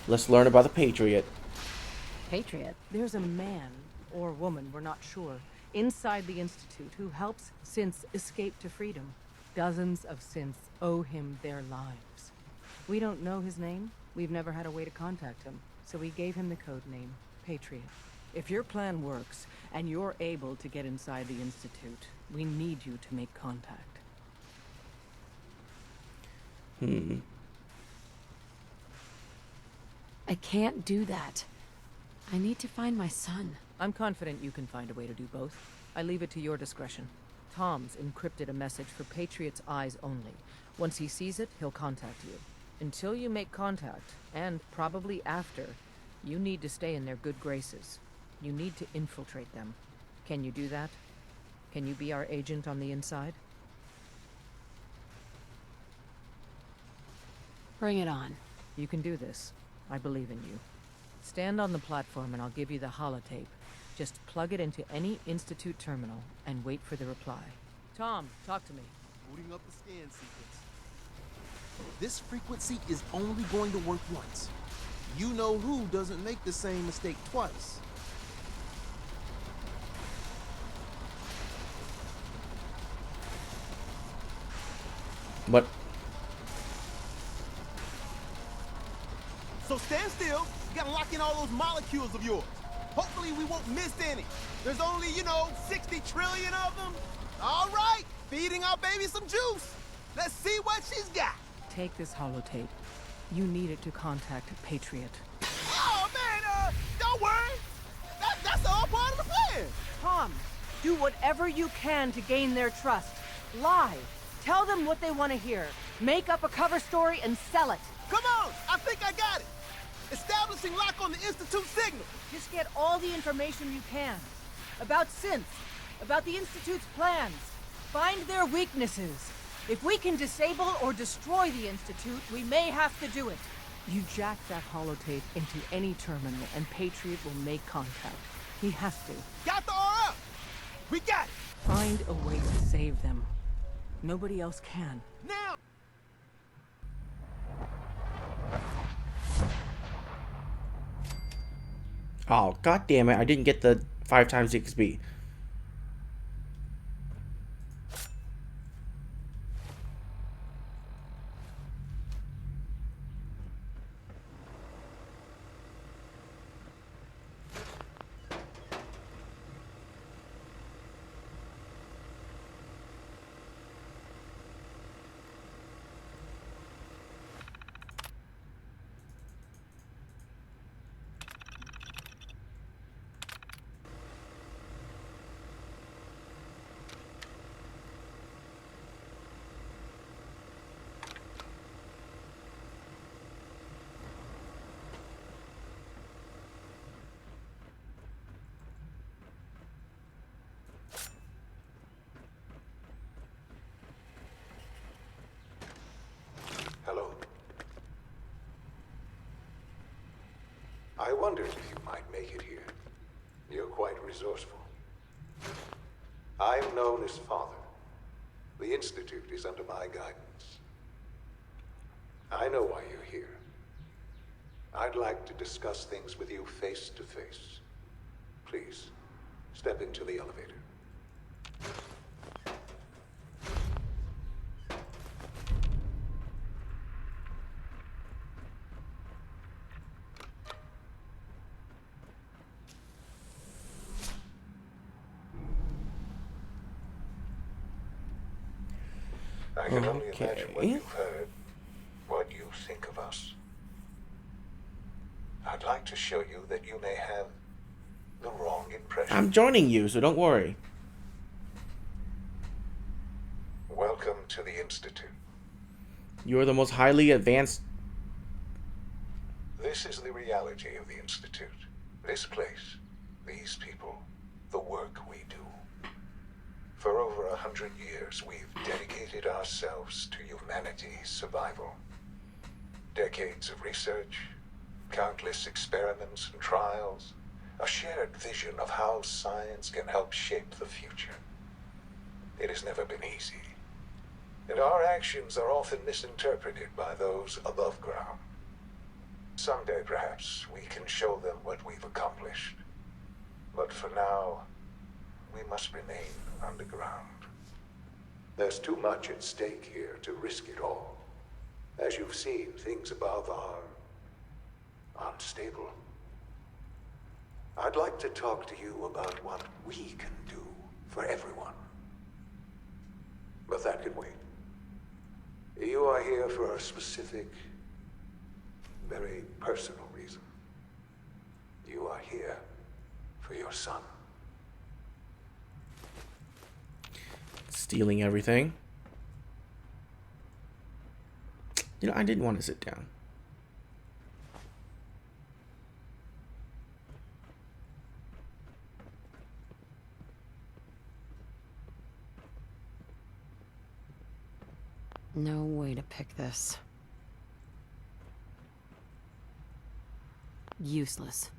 Let's learn about the Patriot. Patriot? There's a man, or woman, we're not sure, inside the Institute who helps synths escape to freedom. Dozens of synths owe him their lives. We don't know his name. We've never had a way to contact him, so we gave him the code name, Patriot. If your plan works, and you're able to get inside the Institute, we need you to make contact. I can't do that. I need to find my son. I'm confident you can find a way to do both. I leave it to your discretion. Tom's encrypted a message for Patriot's eyes only. Once he sees it, he'll contact you. Until you make contact, and probably after, you need to stay in their good graces. You need to infiltrate them. Can you do that? Can you be our agent on the inside? Bring it on. You can do this. I believe in you. Stand on the platform and I'll give you the holotape. Just plug it into any Institute terminal and wait for the reply. Tom, talk to me. Booting up the scan sequence. This frequency is only going to work once. You know who doesn't make the same mistake twice. But So stand still. You gotta lock in all those molecules of yours. Hopefully we won't miss any. There's only, 60 trillion of them. All right, feeding our baby some juice. Let's see what she's got. Take this holotape. You need it to contact Patriot. Oh, man, don't worry. That's all part of the plan. Tom, do whatever you can to gain their trust. Lie. Tell them what they want to hear. Make up a cover story and sell it. Come on, I think I got it. Establishing lock on the Institute signal. Just get all the information you can. About synths, about the Institute's plans. Find their weaknesses. If we can disable or destroy the Institute, we may have to do it. You jack that holotape into any terminal and Patriot will make contact. He has to. Got the RF. We got it. Find a way to save them. Nobody else can. Now. oh, god damn it! I didn't get the 5x XP. Hello. I wondered if you might make it here. You're quite resourceful. I'm known as Father. The Institute is under my guidance. I know why you're here. I'd like to discuss things with you face to face. Please, step into the elevator. I can only imagine what you've heard, what you think of us. I'd like to show you that you may have the wrong impression. I'm joining you, so don't worry. Welcome to the Institute. You are the most highly advanced. This is the reality of the Institute. This place, these people, the work we do. For over 100 years, we've dedicated ourselves to humanity's survival. Decades of research, countless experiments and trials, a shared vision of how science can help shape the future. It has never been easy, and our actions are often misinterpreted by those above ground. Someday, perhaps, we can show them what we've accomplished. But for now, we must remain underground. There's too much at stake here to risk it all. As you've seen, things above are unstable. I'd like to talk to you about what we can do for everyone. But that can wait. You are here for a specific, very personal reason. You are here for your son. Stealing everything. You know, I didn't want to sit down. No way to pick this. Useless.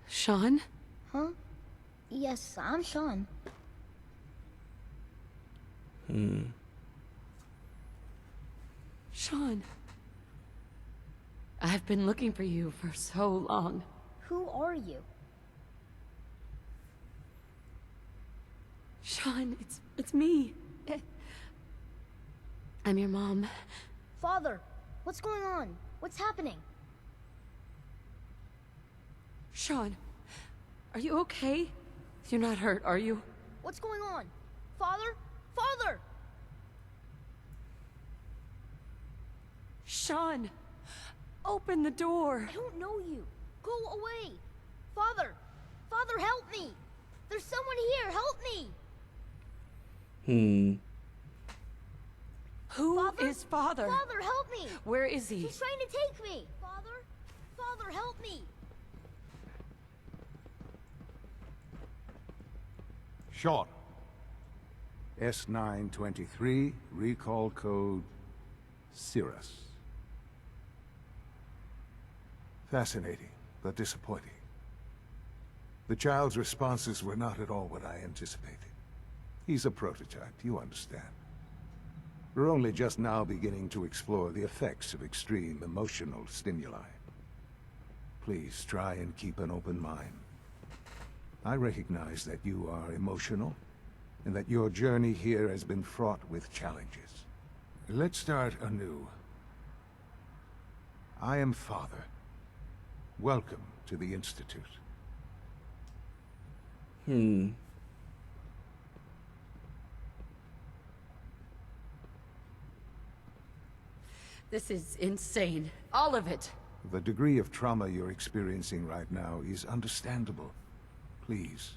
Sean? Huh? Yes, I'm Sean. Sean. I've been looking for you for so long. Who are you? Sean, it's me. I'm your mom. Father, what's going on? What's happening? Sean, are you okay? You're not hurt, are you? What's going on? Father? Father! Sean, open the door. I don't know you. Go away. Father! Father, help me! There's someone here, help me! Who is Father? Father, help me! Where is he? He's trying to take me! Father? Father, help me! Sean. S923, recall code Cirrus. Fascinating, but disappointing. The child's responses were not at all what I anticipated. He's a prototype, you understand. We're only just now beginning to explore the effects of extreme emotional stimuli. Please try and keep an open mind. I recognize that you are emotional, and that your journey here has been fraught with challenges. Let's start anew. I am Father. Welcome to the Institute. This is insane. All of it. The degree of trauma you're experiencing right now is understandable. Please,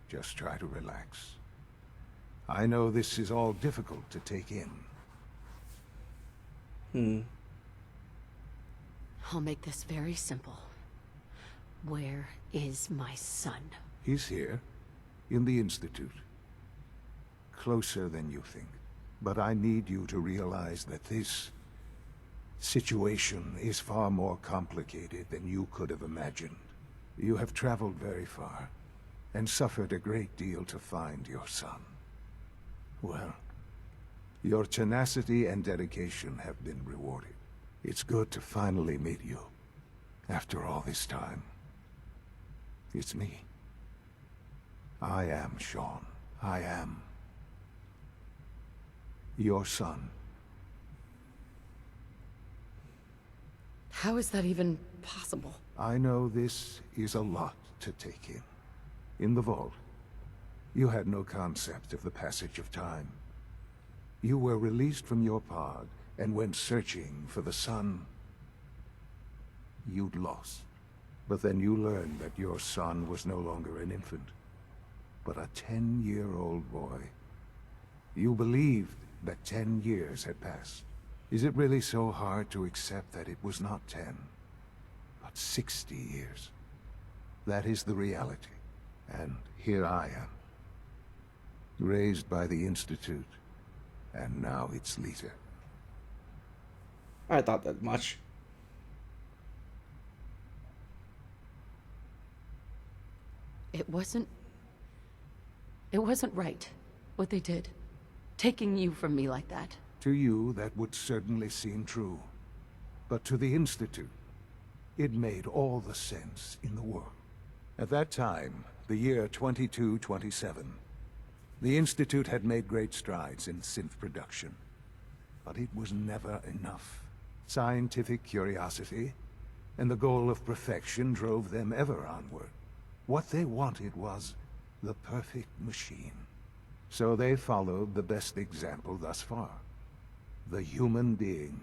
just try to relax. I know this is all difficult to take in. I'll make this very simple. Where is my son? He's here, in the Institute. Closer than you think. But I need you to realize that this situation is far more complicated than you could have imagined. You have traveled very far, and suffered a great deal to find your son. Well, your tenacity and dedication have been rewarded. It's good to finally meet you, after all this time. It's me. I am Sean. I am your son. How is that even possible? I know this is a lot to take in. In the vault, you had no concept of the passage of time. You were released from your pod and went searching for the son you'd lost. But then you learned that your son was no longer an infant, but a 10-year-old boy. You believed that 10 years had passed. Is it really so hard to accept that it was not 10, but 60 years? That is the reality. And here I am, raised by the Institute, and now its leader. I thought that much. It wasn't It wasn't right, what they did. Taking you from me like that. To you, that would certainly seem true. But to the Institute, it made all the sense in the world. At that time, the year 2227, the Institute had made great strides in synth production. But it was never enough. Scientific curiosity and the goal of perfection drove them ever onward. What they wanted was the perfect machine. So they followed the best example thus far. The human being.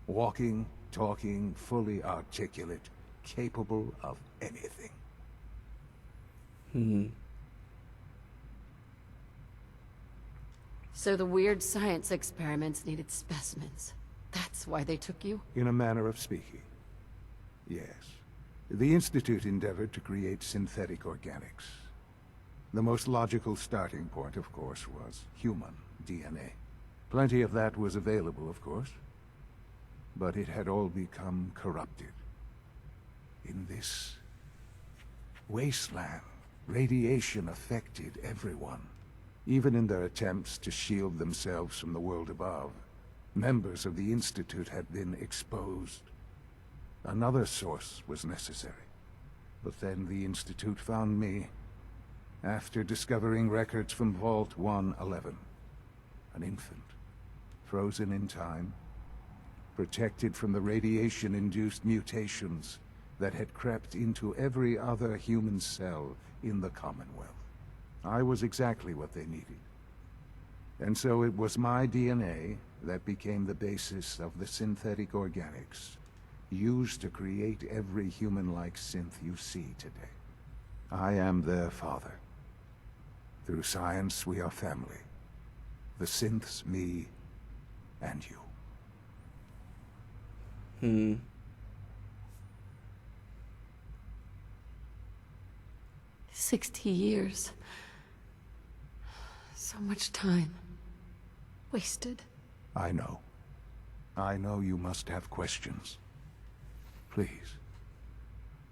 Walking, talking, fully articulate, capable of anything. So the weird science experiments needed specimens. That's why they took you? In a manner of speaking. Yes. The Institute endeavored to create synthetic organics. The most logical starting point, of course, was human DNA. Plenty of that was available, of course. But it had all become corrupted. In this wasteland, radiation affected everyone. Even in their attempts to shield themselves from the world above, members of the Institute had been exposed. Another source was necessary. But then the Institute found me, after discovering records from Vault 111. An infant, frozen in time, protected from the radiation-induced mutations that had crept into every other human cell in the Commonwealth. I was exactly what they needed. And so it was my DNA that became the basis of the synthetic organics used to create every human-like synth you see today. I am their father. Through science, we are family. The synths, me, and you. 60 years. So much time. Wasted. I know. I know you must have questions. Please.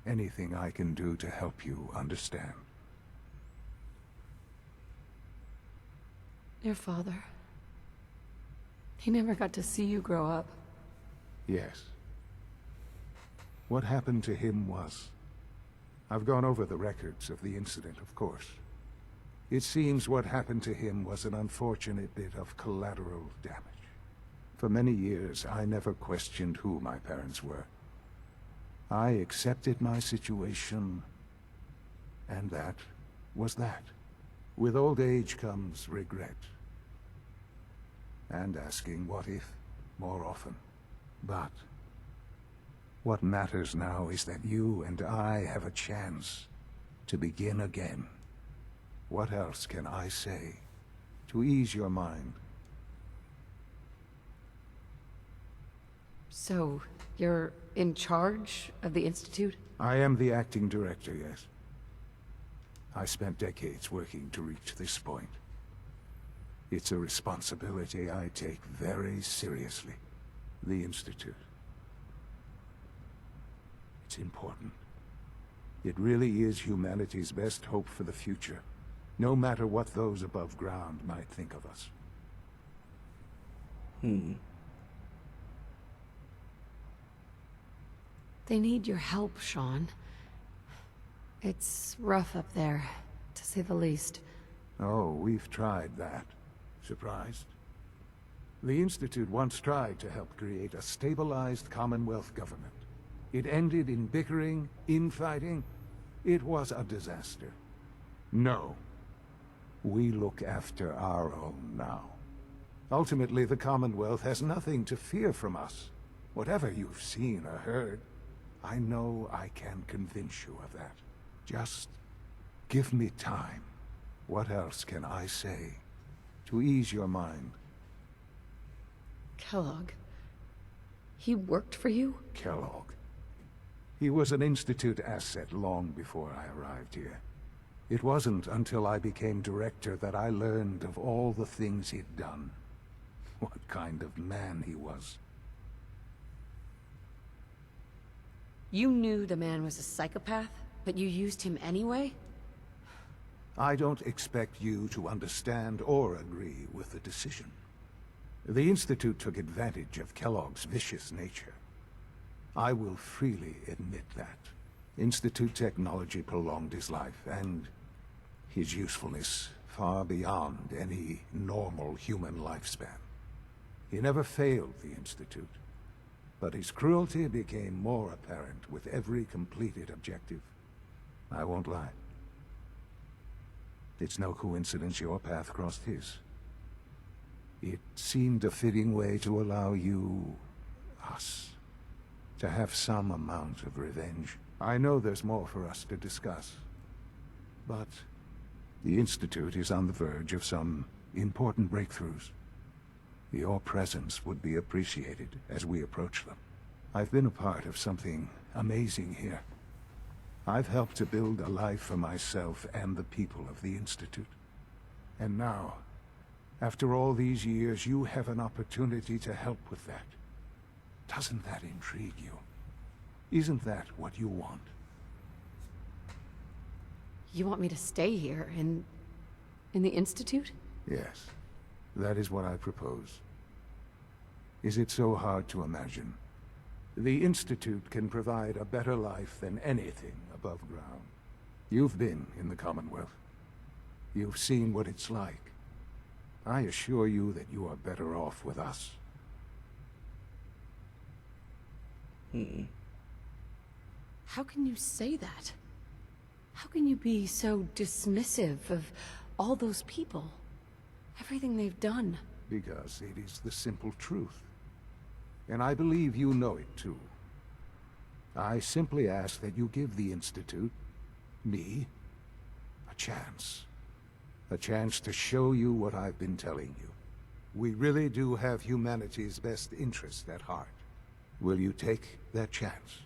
Anything I can do to help you understand. Your father. He never got to see you grow up. Yes. What happened to him was... I've gone over the records of the incident, of course. It seems what happened to him was an unfortunate bit of collateral damage. For many years, I never questioned who my parents were. I accepted my situation, and that was that. With old age comes regret. And asking what if more often. But what matters now is that you and I have a chance to begin again. What else can I say to ease your mind? So, you're in charge of the Institute? I am the acting director, yes. I spent decades working to reach this point. It's a responsibility I take very seriously. The Institute. It's important. It really is humanity's best hope for the future, no matter what those above ground might think of us. They need your help, Sean. It's rough up there, to say the least. Oh, we've tried that. Surprised? The Institute once tried to help create a stabilized Commonwealth government. It ended in bickering, infighting. It was a disaster. No. We look after our own now. Ultimately, the Commonwealth has nothing to fear from us. Whatever you've seen or heard, I know I can convince you of that. Just give me time. What else can I say to ease your mind? Kellogg. He worked for you? Kellogg. He was an Institute asset long before I arrived here. It wasn't until I became director that I learned of all the things he'd done. What kind of man he was. You knew the man was a psychopath, but you used him anyway? I don't expect you to understand or agree with the decision. The Institute took advantage of Kellogg's vicious nature. I will freely admit that. Institute technology prolonged his life, and his usefulness far beyond any normal human lifespan. He never failed the Institute, but his cruelty became more apparent with every completed objective. I won't lie. It's no coincidence your path crossed his. It seemed a fitting way to allow you, us, to have some amount of revenge. I know there's more for us to discuss, but the Institute is on the verge of some important breakthroughs. Your presence would be appreciated as we approach them. I've been a part of something amazing here. I've helped to build a life for myself and the people of the Institute. And now, after all these years, you have an opportunity to help with that. Doesn't that intrigue you? Isn't that what you want? You want me to stay here in the Institute? Yes, that is what I propose. Is it so hard to imagine? The Institute can provide a better life than anything above ground. You've been in the Commonwealth. You've seen what it's like. I assure you that you are better off with us. How can you say that? How can you be so dismissive of all those people? Everything they've done? Because it is the simple truth. And I believe you know it too. I simply ask that you give the Institute, me, a chance. A chance to show you what I've been telling you. We really do have humanity's best interest at heart. Will you take that chance?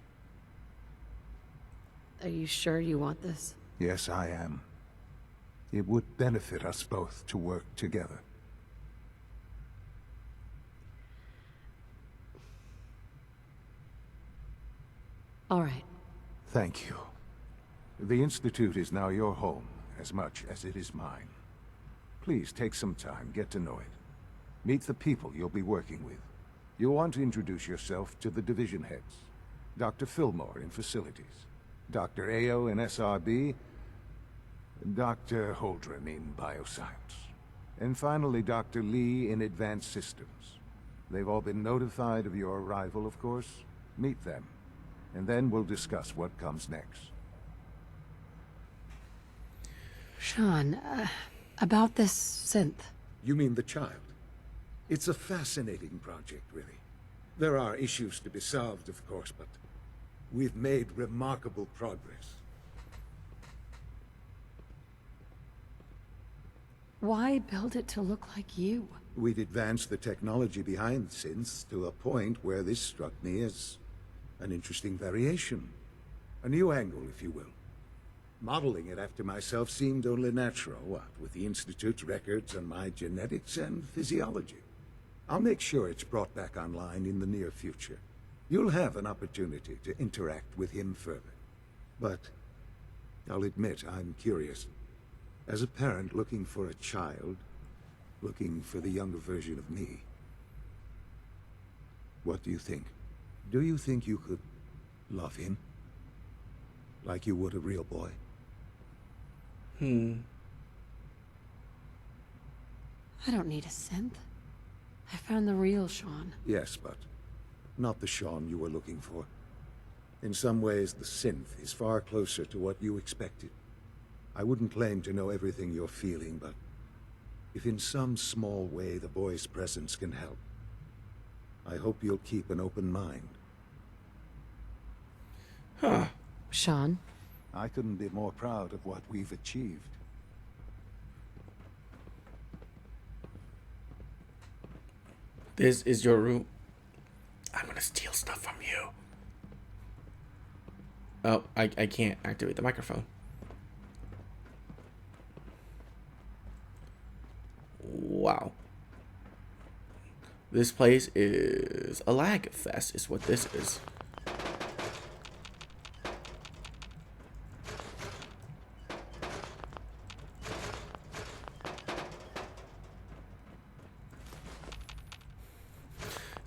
Are you sure you want this? Yes, I am. It would benefit us both to work together. All right. Thank you. The Institute is now your home, as much as it is mine. Please take some time, get to know it. Meet the people you'll be working with. You'll want to introduce yourself to the division heads. Dr. Fillmore in Facilities, Dr. Ao in SRB, Dr. Holdren in Bioscience, and finally Dr. Lee in Advanced Systems. They've all been notified of your arrival, of course. Meet them, and then we'll discuss what comes next. Sean, about this synth. You mean the child? It's a fascinating project, really. There are issues to be solved, of course, but we've made remarkable progress. Why build it to look like you? We'd advanced the technology behind synths to a point where this struck me as an interesting variation. A new angle, if you will. Modeling it after myself seemed only natural, what with the Institute's records on my genetics and physiology. I'll make sure it's brought back online in the near future. You'll have an opportunity to interact with him further. But I'll admit I'm curious. As a parent looking for a child, looking for the younger version of me, what do you think? Do you think you could love him? Like you would a real boy? I don't need a synth. I found the real Sean. Yes, but not the Sean you were looking for. In some ways, the synth is far closer to what you expected. I wouldn't claim to know everything you're feeling, but if in some small way the boy's presence can help, I hope you'll keep an open mind. Sean? I couldn't be more proud of what we've achieved. This is your room. I'm gonna steal stuff from you. Oh, I can't activate the microphone. Wow. This place is a lag fest, is what this is.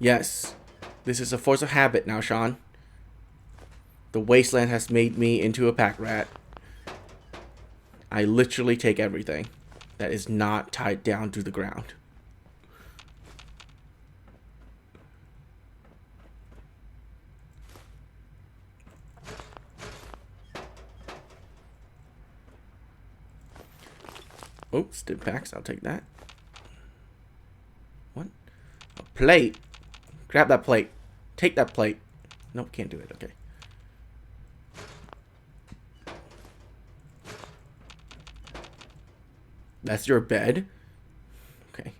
Yes. This is a force of habit now, Sean. The wasteland has made me into a pack rat. I literally take everything that is not tied down to the ground. Oh, stim packs. I'll take that. What? A plate. Grab that plate. Take that plate. Nope, can't do it. Okay. That's your bed? Okay.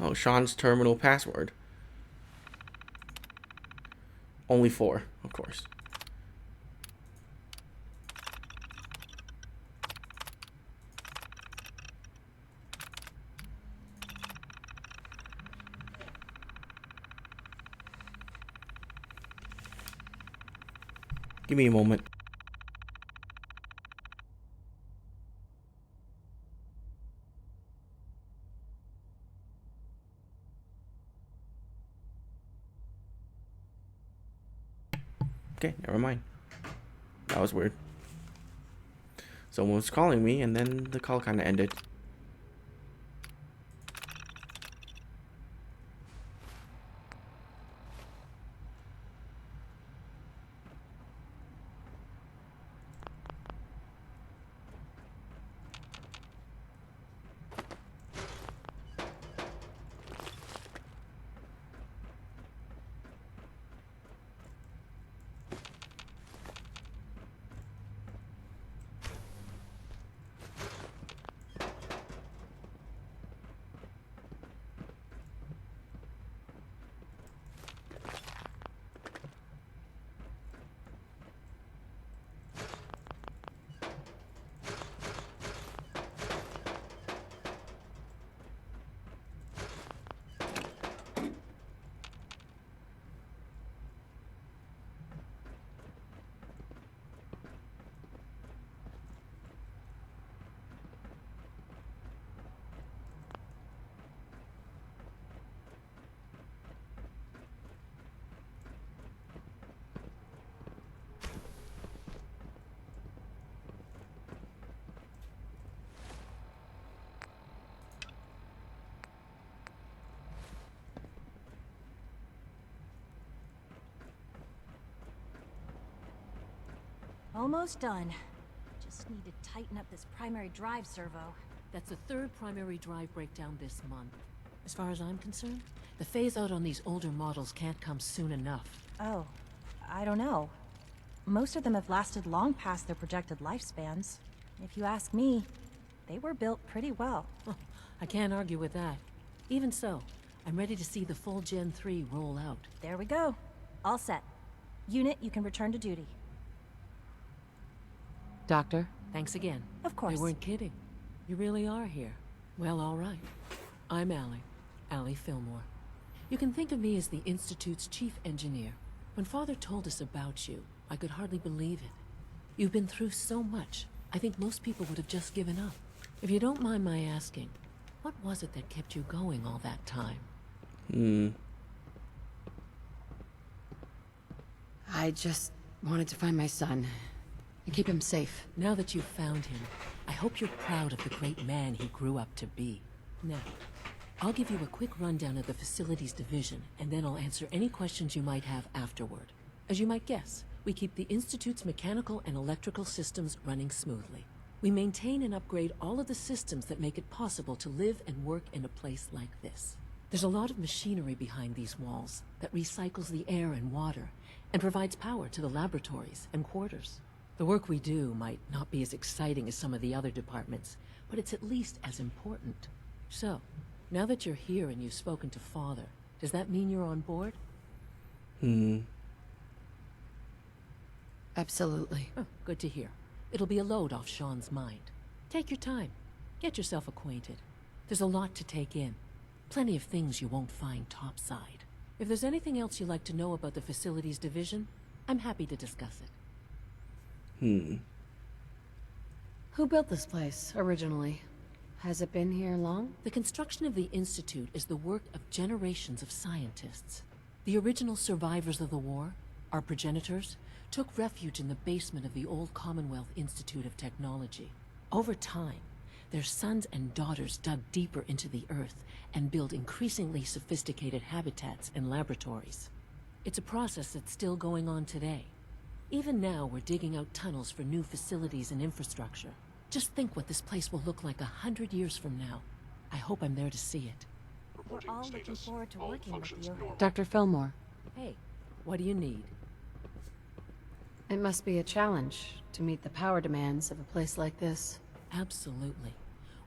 Oh, Sean's terminal password. Only 4, of course. Give me a moment. Okay, never mind. That was weird. Someone was calling me, and then the call kind of ended. Almost done. Just need to tighten up this primary drive servo. That's the 3rd primary drive breakdown this month. As far as I'm concerned, the phase-out on these older models can't come soon enough. Oh, I don't know. Most of them have lasted long past their projected lifespans. If you ask me, they were built pretty well. I can't argue with that. Even so, I'm ready to see the full Gen 3 roll out. There we go. All set. Unit, you can return to duty. Doctor, thanks again. Of course. They weren't kidding. You really are here. Well, all right. I'm Allie Fillmore. You can think of me as the Institute's chief engineer. When Father told us about you, I could hardly believe it. You've been through so much, I think most people would have just given up. If you don't mind my asking, what was it that kept you going all that time? I just wanted to find my son and keep him safe. Now that you've found him, I hope you're proud of the great man he grew up to be. Now, I'll give you a quick rundown of the facilities division, and then I'll answer any questions you might have afterward. As you might guess, we keep the Institute's mechanical and electrical systems running smoothly. We maintain and upgrade all of the systems that make it possible to live and work in a place like this. There's a lot of machinery behind these walls that recycles the air and water, and provides power to the laboratories and quarters. The work we do might not be as exciting as some of the other departments, but it's at least as important. So, now that you're here and you've spoken to Father, does that mean you're on board? Absolutely. Oh, good to hear. It'll be a load off Sean's mind. Take your time. Get yourself acquainted. There's a lot to take in. Plenty of things you won't find topside. If there's anything else you'd like to know about the facilities division, I'm happy to discuss it. Who built this place, originally? Has it been here long? The construction of the Institute is the work of generations of scientists. The original survivors of the war, our progenitors, took refuge in the basement of the old Commonwealth Institute of Technology. Over time, their sons and daughters dug deeper into the earth and built increasingly sophisticated habitats and laboratories. It's a process that's still going on today. Even now, we're digging out tunnels for new facilities and infrastructure. Just think what this place will look like 100 years from now. I hope I'm there to see it. We're all looking forward to working with you. Dr. Fillmore, Hey, what do you need? it must be a challenge to meet the power demands of a place like this. Absolutely.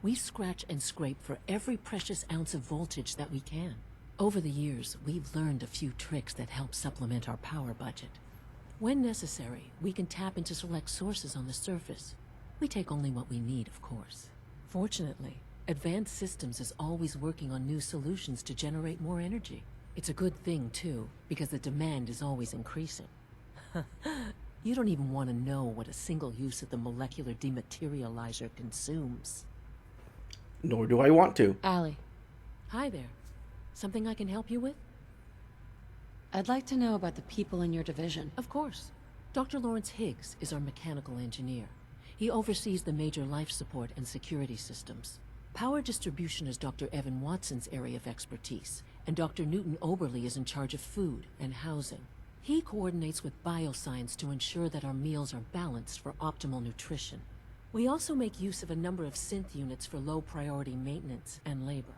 We scratch and scrape for every precious ounce of voltage that we can. Over the years, we've learned a few tricks that help supplement our power budget. When necessary, we can tap into select sources on the surface. We take only what we need, of course. Fortunately, Advanced Systems is always working on new solutions to generate more energy. It's a good thing, too, because the demand is always increasing. You don't even want to know what a single use of the molecular dematerializer consumes. Nor do I want to. Allie, Hi there. Something I can help you with? I'd like to know about the people in your division. Of course. Dr. Lawrence Higgs is our mechanical engineer. He oversees the major life support and security systems. Power distribution is Dr. Evan Watson's area of expertise, and Dr. Newton Oberly is in charge of food and housing. He coordinates with bioscience to ensure that our meals are balanced for optimal nutrition. We also make use of a number of synth units for low-priority maintenance and labor.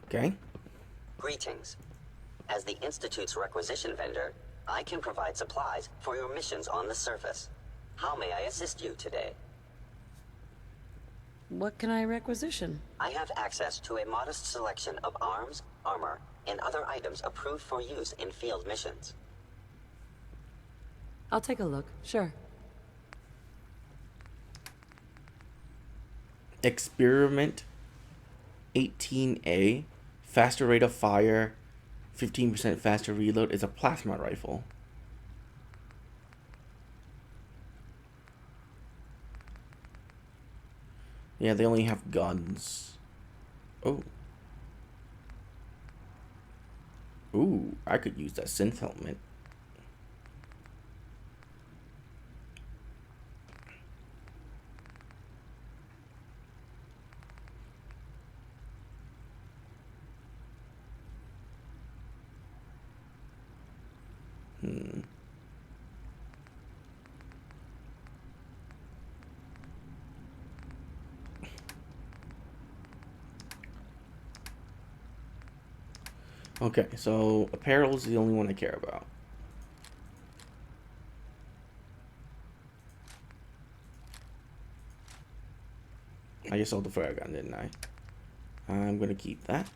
Okay. Greetings. As the Institute's requisition vendor, I can provide supplies for your missions on the surface. How may I assist you today? What can I requisition? I have access to a modest selection of arms, armor, and other items approved for use in field missions. I'll take a look, sure. Experiment 18A. Faster rate of fire, 15% faster reload, is a plasma rifle. Yeah, they only have guns. Oh. Ooh, I could use that synth helmet. Okay, so apparel is the only one I care about. I just sold the flare gun, didn't I? I'm gonna keep that.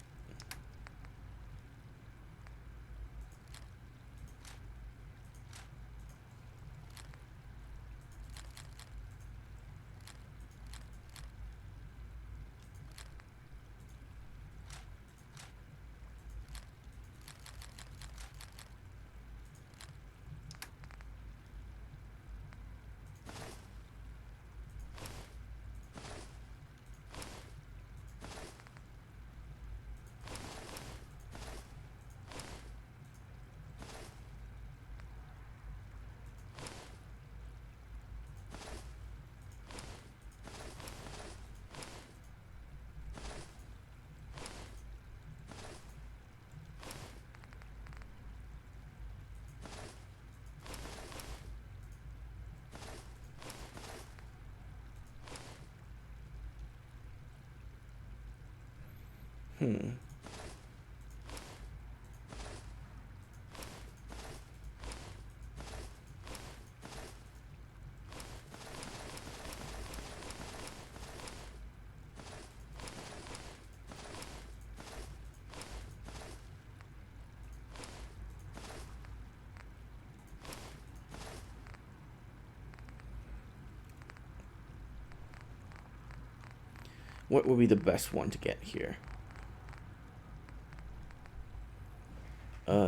What would be the best one to get here?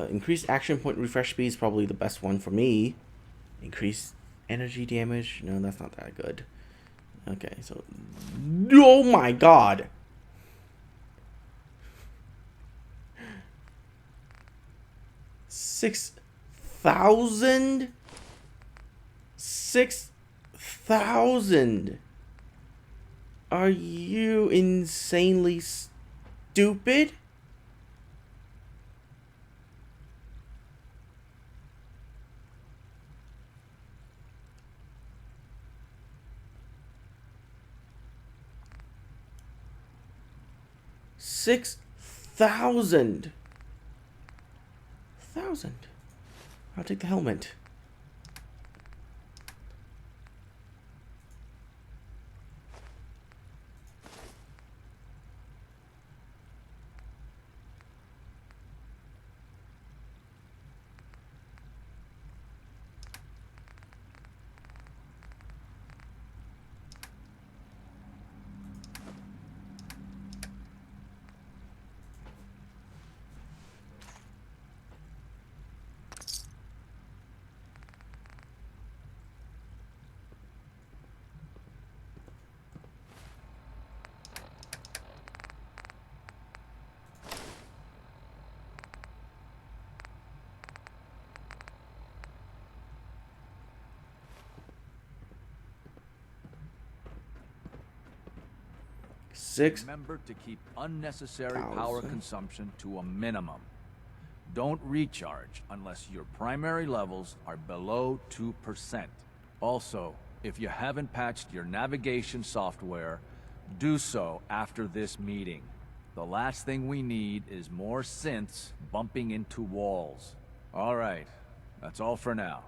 Increased action point refresh speed is probably the best one for me. Increased Energy damage. No, that's not that good. Okay, so... Oh my god! $6,000? 6,000! Are you insanely stupid? $6,000. I'll take the helmet. Remember to keep unnecessary power consumption to a minimum. Don't recharge unless your primary levels are below 2%. Also, if you haven't patched your navigation software, do so after this meeting. The last thing we need is more synths bumping into walls. All right, that's all for now.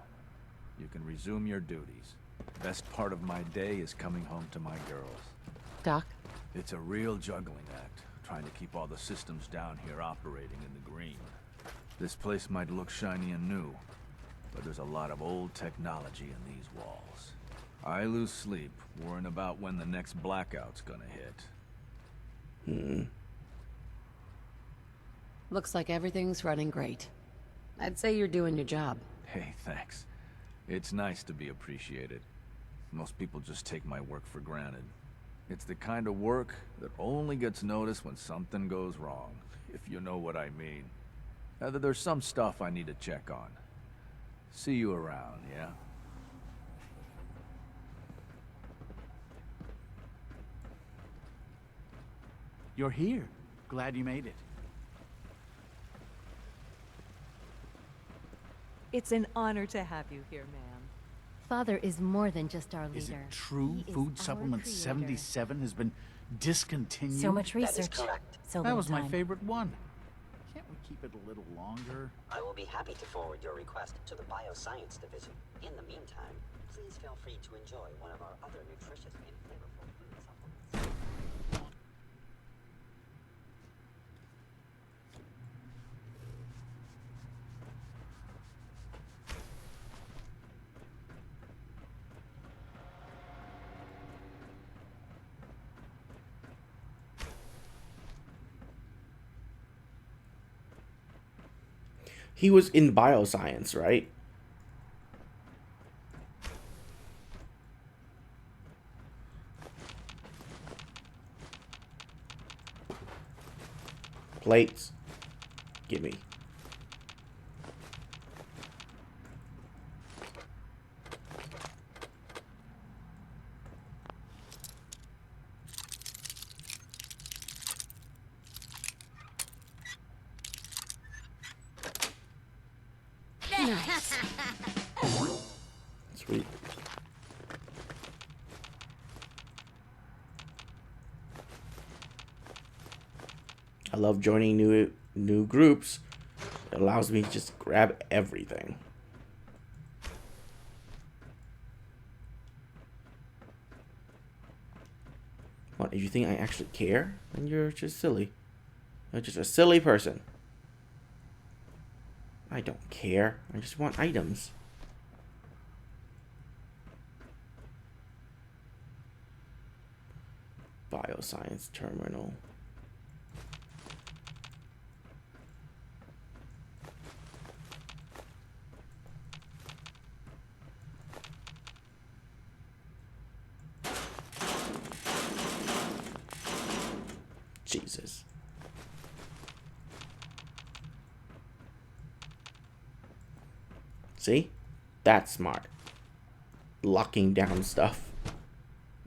You can resume your duties. Best part of my day is coming home to my girls. Doc? It's a real juggling act, trying to keep all the systems down here operating in the green. This place might look shiny and new, but there's a lot of old technology in these walls. I lose sleep worrying about when the next blackout's gonna hit. Looks like everything's running great. I'd say you're doing your job. Hey, thanks. It's nice to be appreciated. Most people just take my work for granted. It's the kind of work that only gets noticed when something goes wrong, if you know what I mean. There's some stuff I need to check on. See you around, yeah? You're here. Glad you made it. It's an honor to have you here, ma'am. Father is more than just our leader. Is it true He is Food our Supplement creator. 77 has been discontinued? So much That is research. correct. So That little was my time. favorite one. Can't we keep it a little longer? I will be happy to forward your request to the Bioscience Division. In the meantime, please feel free to enjoy one of our other nutritious and flavorful food supplements. He was in bioscience, right? Plates. Gimme. Sweet. I love joining new groups. It allows me to just grab everything. What, you think I actually care? Then you're just silly. You're just a silly person. I don't care. I just want items. Bioscience terminal. Jesus. See? That's smart. Locking down stuff.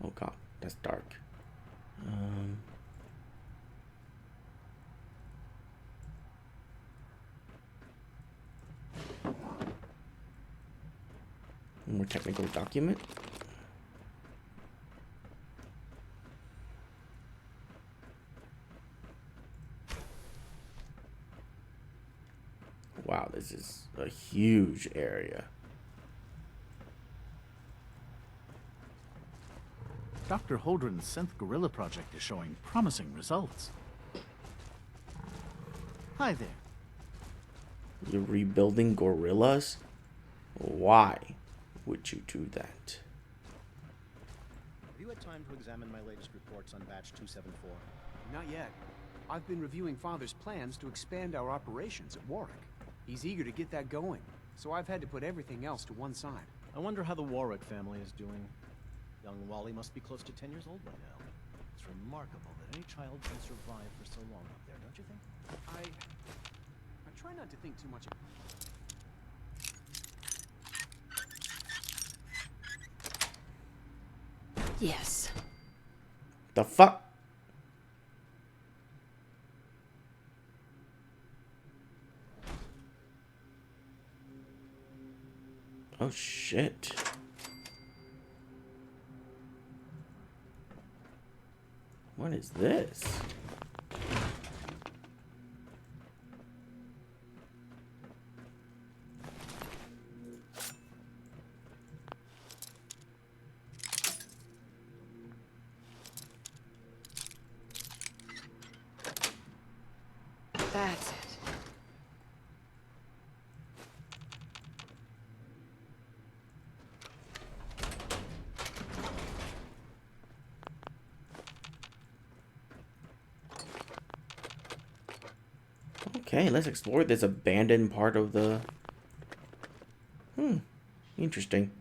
Oh god, that's dark. More technical document. Wow, this is a huge area. Dr. Holdren's synth gorilla project is showing promising results. Hi there. You're rebuilding gorillas? Why would you do that? Have you had time to examine my latest reports on batch 274? Not yet. I've been reviewing Father's plans to expand our operations at Warwick. He's eager to get that going, so I've had to put everything else to one side. I wonder how the Warwick family is doing. Young Wally must be close to 10 years old by now. It's remarkable that any child can survive for so long up there, don't you think? I try not to think too much. Yes. The fuck? Oh shit. What is this? That's it. Okay, let's explore this abandoned part of the... Interesting.